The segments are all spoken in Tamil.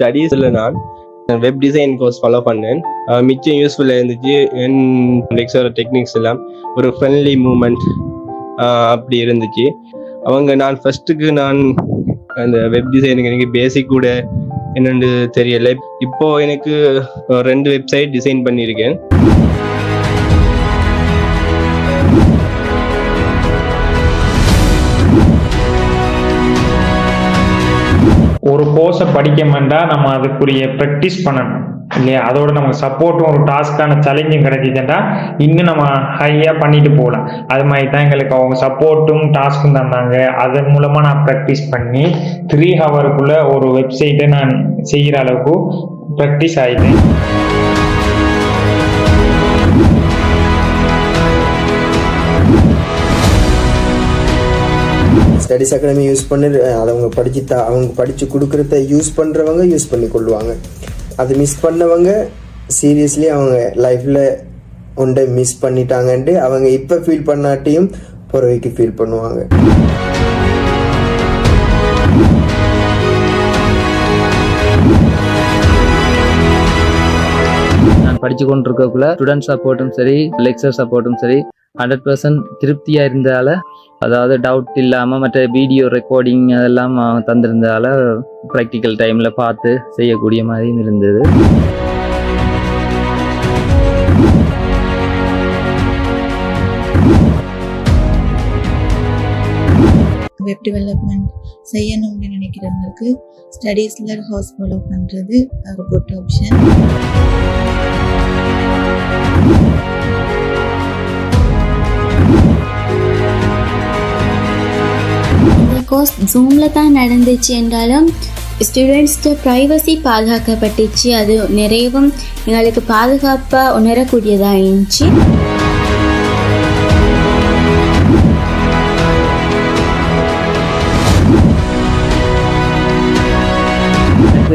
ஸ்டடீஸில் நான் வெப் டிசைன் கோர்ஸ் ஃபாலோ பண்ணேன். மிச்சம் யூஸ்ஃபுல்லாக இருந்துச்சு. என் லெக்சர் டெக்னிக்ஸ் எல்லாம் ஒரு ஃப்ரெண்ட்லி மூமெண்ட் அப்படி இருந்துச்சு. நான் ஃபர்ஸ்ட்டுக்கு அந்த வெப் டிசைனுக்கு எனக்கு பேசிக் கூட என்னென்னு தெரியல. இப்போ எனக்கு 2 வெப்சைட் டிசைன் பண்ணியிருக்கேன். ஒரு கோர்ஸை படிக்கமாட்டா நம்ம அதுக்குரிய ப்ராக்டிஸ் பண்ணணும் இல்லையா? அதோட நமக்கு சப்போர்ட்டும் ஒரு டாஸ்க்கான சேலஞ்சும் கிடைச்சிச்சுட்டா இன்னும் நம்ம ஹையாக பண்ணிட்டு போகலாம். அது மாதிரி தான் எங்களுக்கு அவங்க சப்போர்ட்டும் டாஸ்க்கும் தந்தாங்க. அதன் மூலமாக நான் ப்ராக்டிஸ் பண்ணி 3 ஹவருக்குள்ள ஒரு வெப்சைட்டை நான் செய்கிற அளவுக்கு ப்ராக்டிஸ் ஆகிட்டேன். ஸ்டடிஸ் அகாடமி யூஸ் பண்ணி அதை அவங்க படித்து கொடுக்குறத யூஸ் பண்ணுறவங்க யூஸ் பண்ணி கொள்ளுவாங்க. அது மிஸ் பண்ணவங்க சீரியஸ்லி அவங்க லைஃப்பில் ஒன்றை மிஸ் பண்ணிட்டாங்கன்ட்டு அவங்க இப்போ ஃபீல் பண்ணாட்டியும் பிறவைக்கு ஃபீல் பண்ணுவாங்க. நான் படித்து கொண்டிருக்கக்குள்ள ஸ்டூடெண்ட் சப்போர்ட்டும் சரி, லெக்சர் சப்போர்ட்டும் சரி 100% திருப்தியாக இருந்ததால, அதாவது டவுட் இல்லாமல் மற்ற வீடியோ ரெக்கார்டிங் அதெல்லாம் தந்திருந்ததால ப்ராக்டிக்கல் டைமில் பார்த்து செய்யக்கூடிய மாதிரியும் இருந்தது. வெப் டெவலப்மெண்ட் செய்யணும்னு நினைக்கிறவங்களுக்கு ஸ்டடீஸில் ஹவுஸ் ஃபாலோ பண்ணுறது ஒரு குட் ஆப்ஷன். கோர்ஸ் ஜூமில் தான் நடந்துச்சு என்றாலும் ஸ்டூடெண்ட்ஸ்க்கு ப்ரைவசி பாதுகாக்கப்பட்டுச்சு. அது நிறையவும் எங்களுக்கு பாதுகாப்பாக உணரக்கூடியதாக இருந்துச்சு.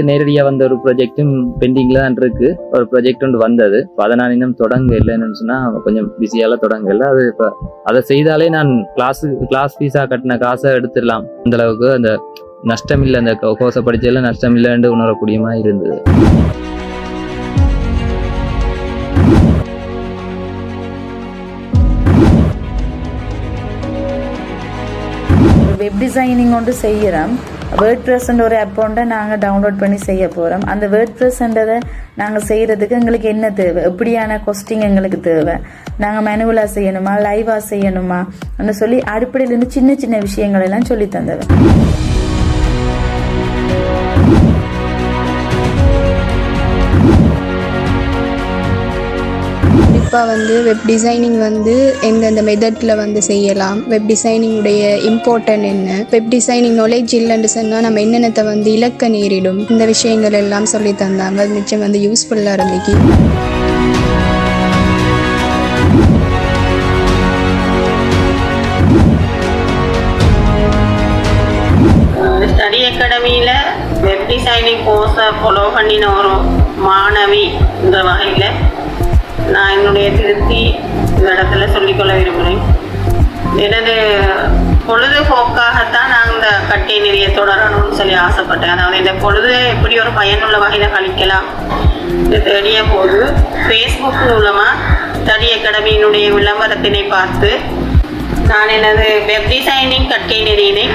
நேரடியாக வந்த ஒரு ப்ராஜெக்டும் பெண்டிங்கில் தான் இருக்கு. ஒரு ப்ராஜெக்ட் ஒன்று வந்தது. அதை நான் இன்னும் தொடங்க இல்லைன்னு சொன்னால் கொஞ்சம் பிஸியால தொடங்க இல்லை. அது இப்போ அதை செய்தாலே நான் கிளாஸ் ஃபீஸாக கட்டின காசை எடுத்துடலாம். அந்த அளவுக்கு அந்த நஷ்டம் இல்லை, அந்த கோர்ஸை படிச்சதில் நஷ்டம் இல்லைன்னு உணரக்கூடிய மாதிரி இருந்தது. வெப் டிசைனிங் ஒன்று செய்கிறோம். வேர்ட்ப்ரெஸ்ன்ற ஒரு அக்கௌண்ட்டை நாங்கள் டவுன்லோட் பண்ணி செய்ய போகிறோம். அந்த வேர்ட்ப்ரெஸ்ன்றதை நாங்கள் செய்கிறதுக்கு எங்களுக்கு என்ன தேவை, எப்படியான கொஸ்டிங் எங்களுக்கு தேவை, நாங்கள் மேனுவலாக செய்யணுமா லைவாக செய்யணுமா சொல்லி அடிப்படையிலேருந்து சின்ன சின்ன விஷயங்கள் எல்லாம் சொல்லி தந்தவன். குறிப்பாக வெப் டிசைனிங் எந்தெந்த மெத்தடில் செய்யலாம், வெப் டிசைனிங்குடைய இம்பார்ட்டன்ட் என்ன, வெப் டிசைனிங் நாலேஜ் இல்லைன்னு சொன்னால் நம்ம என்னென்னத்தை இழக்க நேரிடும், இந்த விஷயங்கள் எல்லாம் சொல்லி தந்தாங்க. அது நிச்சயம் யூஸ்ஃபுல்லாக இருந்துச்சு. ஸ்டடி அகாடமியில் வெப் டிசைனிங் கோர்ஸை ஃபாலோ பண்ணின ஒரு மாணவி என்ற வகையில் நான் என்னுடைய திருப்தி இந்த இடத்துல சொல்லிக்கொள்ள விரும்புகிறேன். எனது பொழுதுபோக்காகத்தான் நான் இந்த கட்டை நெறியை தொடரணும்னு சொல்லி ஆசைப்பட்டேன். அதாவது இந்த பொழுது எப்படி ஒரு பயனுள்ள வகையில் கழிக்கலாம் இது தேடிய போது ஃபேஸ்புக் மூலமாக ஸ்டடி அகாடமியினுடைய விளம்பரத்தினை பார்த்து நான் எனது வெப் டிசைனிங் கட்டை நெறியினை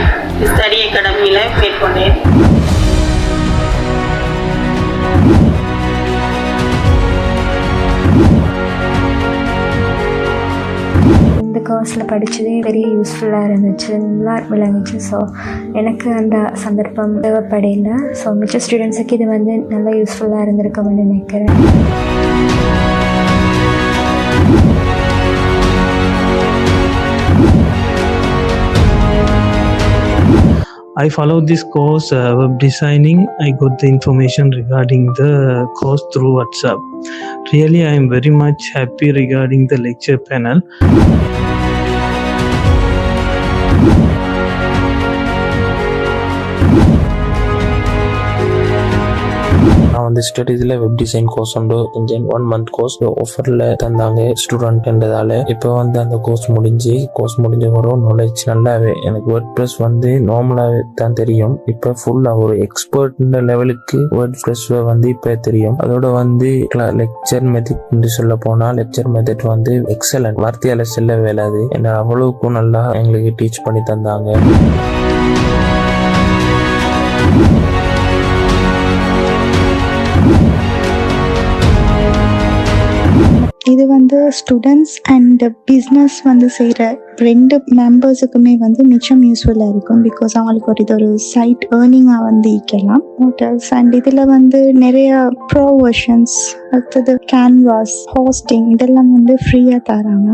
ஸ்டடி அகாடமியில் மேற்கொண்டேன். இந்த கோர்ஸில் படித்ததே பெரிய யூஸ்ஃபுல்லாக இருந்துச்சு, நல்லா விளங்குச்சு. ஸோ எனக்கு அந்த சந்தர்ப்பம் தேவைப்படையில. ஸோ மிச்ச ஸ்டூடெண்ட்ஸுக்கு இது நல்லா யூஸ்ஃபுல்லாக இருந்திருக்கும்னு நினைக்கிறேன். I followed this course, web designing. I got the information regarding the course through WhatsApp. Really, I am very much happy regarding the lecture panel. நான் வந்து ஸ்டடீஸில் வெப் டிசைன் கோர்ஸ் உண்டு. 1 month கோர்ஸ் ஆஃபரில் தந்தாங்க ஸ்டூடெண்ட்ன்றதால. இப்போ வந்து அந்த கோர்ஸ் முடிஞ்ச வரும் நாலேஜ் நல்லாவே எனக்கு WordPress வந்து நார்மலாகவே தான் தெரியும். இப்போ ஃபுல்லாக ஒரு எக்ஸ்பர்ட் லெவலுக்கு WordPress வந்து இப்போ தெரியும். அதோட வந்து லெக்சர் மெத்தட் சொல்ல போனால் லெக்சர் மெத்தட் வந்து எக்ஸலன்ட், வார்த்தையால செல்ல வேலாது. என்ன அவ்வளவுக்கும் நல்லா எங்களுக்கு டீச் பண்ணி தந்தாங்க. இது வந்து ஸ்டூடெண்ட்ஸ் அண்ட் பிஸ்னஸ் வந்து செய்கிற 2 மெம்பர்ஸுக்குமே வந்து மிச்சம் யூஸ்ஃபுல்லாக இருக்கும். பிகாஸ் அவங்களுக்கு இது ஒரு சைட் ஏர்னிங்காக வந்து ஈக்கலாம் ஹோட்டல்ஸ். அண்ட் இதில் வந்து நிறைய ப்ரோ வெர்ஷன்ஸ், அடுத்தது கேன்வாஸ், ஹோஸ்டிங் இதெல்லாம் வந்து ஃப்ரீயாக தராங்க.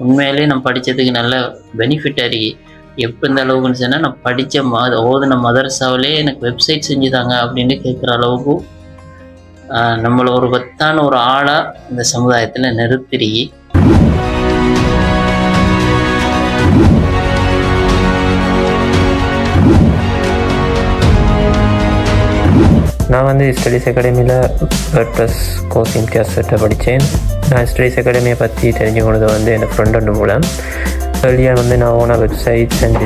உண்மையிலே நம்ம படித்ததுக்கு நல்ல பெனிஃபிட் இருக்கு. எப்போ இந்த அளவுக்குன்னு சொன்னால் நான் படித்த ஓதுன மதரசாவிலே எனக்கு வெப்சைட் செஞ்சுதாங்க அப்படின்னு கேட்குற அளவுக்கு நம்மளை ஒரு பத்தான ஒரு ஆளாக இந்த சமுதாயத்தில் நிறுத்திருக்கி. நான் வந்து ஸ்டடீஸ் அகாடமியில் WordPress கோர்ஸ் இம்தியாஸ் செட்டை படித்தேன். நான் ஸ்டடீஸ் அகாடமியை பற்றி தெரிஞ்சுக்கொண்டது வந்து என் ஃப்ரெண்டு மூலம். ஏர்லியாக வந்து நான் ஓனாக வெப்சைட்ஸ் அண்ட்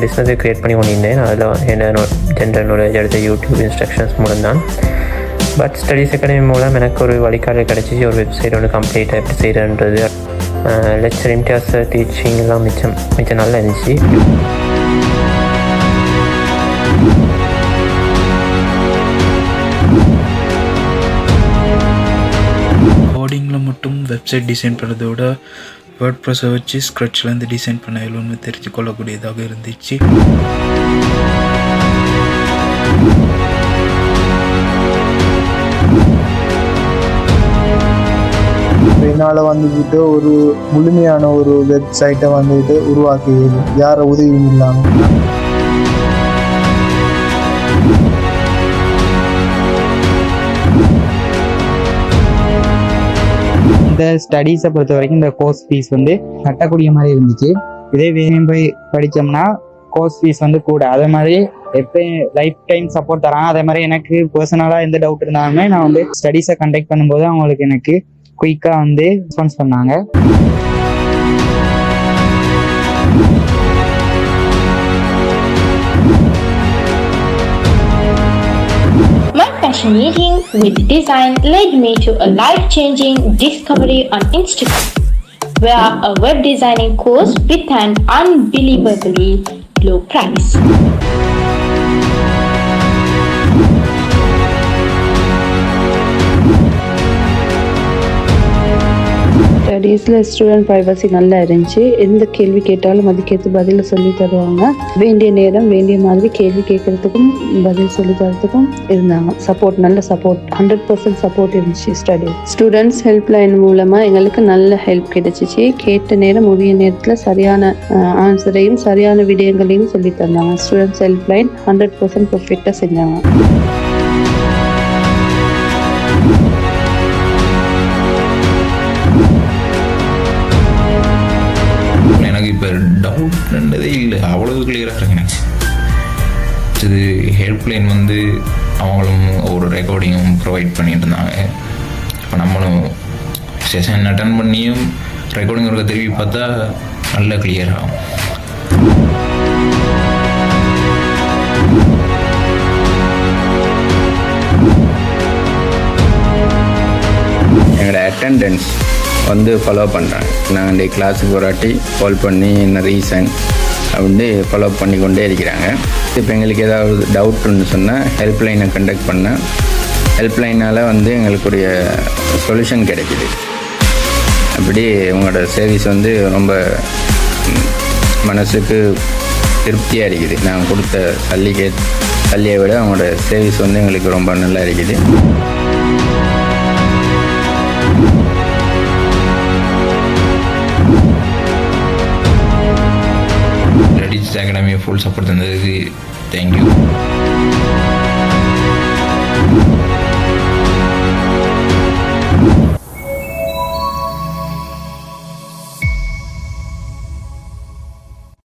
பிஸ்னஸை க்ரியேட் பண்ணி கொண்டிருந்தேன். அதில் என்ன ஜென்ரல் நாலேஜ் எடுத்த யூடியூப் இன்ஸ்ட்ரக்ஷன்ஸ் மூலம் தான். பட் ஸ்டடீஸ் அகாடமி மூலம் எனக்கு ஒரு வழிகாட்டல் கிடச்சிச்சு. ஒரு வெப்சைட் ஒன்று கம்ப்ளீட்டாக எப்படி செய்கிறன்றது, லெக்சர் இம்தியாஸ் டீச்சிங்லாம் மிச்சம் நல்லா இருந்துச்சு. கோடிங்கில் மட்டும் வெப்சைட் டிசைன் பண்ணுறதோட வேர்ட்ப்ரெஸ்ஸை வச்சு ஸ்க்ரட்ச்லேருந்து டிசைன் பண்ண எவ்வளோன்னு தெரிஞ்சு கொள்ளக்கூடியதாக இருந்துச்சு. என்னால் வந்துக்கிட்டு ஒரு முழுமையான ஒரு வெப்சைட்டை வந்துக்கிட்டு உருவாக்கி யார உதவியும் இல்லாமல் இந்த ஸ்டடீஸை பொறுத்த வரைக்கும் இந்த கோர்ஸ் ஃபீஸ் வந்து கட்டக்கூடிய மாதிரி இருந்துச்சு. இதே வேணும் போய் படித்தோம்னா கோர்ஸ் ஃபீஸ் வந்து கூட. அதே மாதிரி எப்போ லைஃப் டைம் சப்போர்ட் தராங்க. அதே மாதிரி எனக்கு பர்சனலாக எந்த டவுட் இருந்தாலுமே நான் வந்து ஸ்டடீஸை கண்டக்ட் பண்ணும்போது அவங்களுக்கு எனக்கு குயிக்காக வந்து ரெஸ்பான்ஸ் பண்ணாங்க. My fascinating with design led me to a life-changing discovery on Instagram, where a web designing course with an unbelievably low price. ஸ்டடீஸில் ஸ்டூடெண்ட் ப்ரைவசி நல்லா இருந்துச்சு. எந்த கேள்வி கேட்டாலும் அதுக்கேற்ற பதிலை சொல்லி தருவாங்க. வேண்டிய நேரம் வேண்டிய மாதிரி கேள்வி கேட்கறதுக்கும் பதில் சொல்லி தரத்துக்கும் இருந்தாங்க. நல்ல சப்போர்ட் 100% சப்போர்ட் இருந்துச்சு. ஸ்டூடெண்ட்ஸ் ஹெல்ப்லைன் மூலமாக எங்களுக்கு நல்ல ஹெல்ப் கிடைச்சிச்சு. கேட்ட நேரம் உரிய நேரத்தில் சரியான ஆன்சரையும் சரியான விடயங்களையும் சொல்லி தந்தாங்க. ஸ்டூடெண்ட்ஸ் ஹெல்ப்லைன் 100% பர்ஃபெக்டாக செஞ்சாங்க. இப்போ டவுட்ன்றதே இல்லை, அவ்வளவு கிளியராக இருக்கு எனக்கு. இது ஹெல்ப்லைன் வந்து அவங்களும் ஒரு ரெக்கார்டிங்கும் ப்ரொவைட் பண்ணிட்டு இருந்தாங்க. இப்போ நம்மளும் செஷன் அட்டன் பண்ணியும் ரெக்கார்டிங் ஒருக்க திருப்பி பார்த்தா நல்லா கிளியர் ஆகும். எங்களோட அட்டெண்டன்ஸ் வந்து ஃபாலோ பண்ணுறாங்க. நாங்கள் இந்த கிளாஸுக்கு ஒரு வாட்டி கால் பண்ணி என்ன ரீசன் அப்படின்னு ஃபாலோ பண்ணி கொண்டே இருக்கிறாங்க. இப்போ எங்களுக்கு ஏதாவது டவுட்டுன்னு சொன்னால் ஹெல்ப்லைனை கண்டக்ட் பண்ணால் ஹெல்ப்லைனால் வந்து எங்களுக்குரிய சொல்யூஷன் கிடைக்கிது. அப்படி உங்களோட சர்வீஸ் வந்து ரொம்ப மனசுக்கு திருப்தியாக இருக்குது. நாங்கள் கொடுத்த சல்லியை விட அவங்களோட சர்வீஸ் வந்து எங்களுக்கு ரொம்ப நல்லா இருக்குது. அகாடமி ஃபுல் சப்போர்ட் தந்ததுக்கு தேங்க்யூ.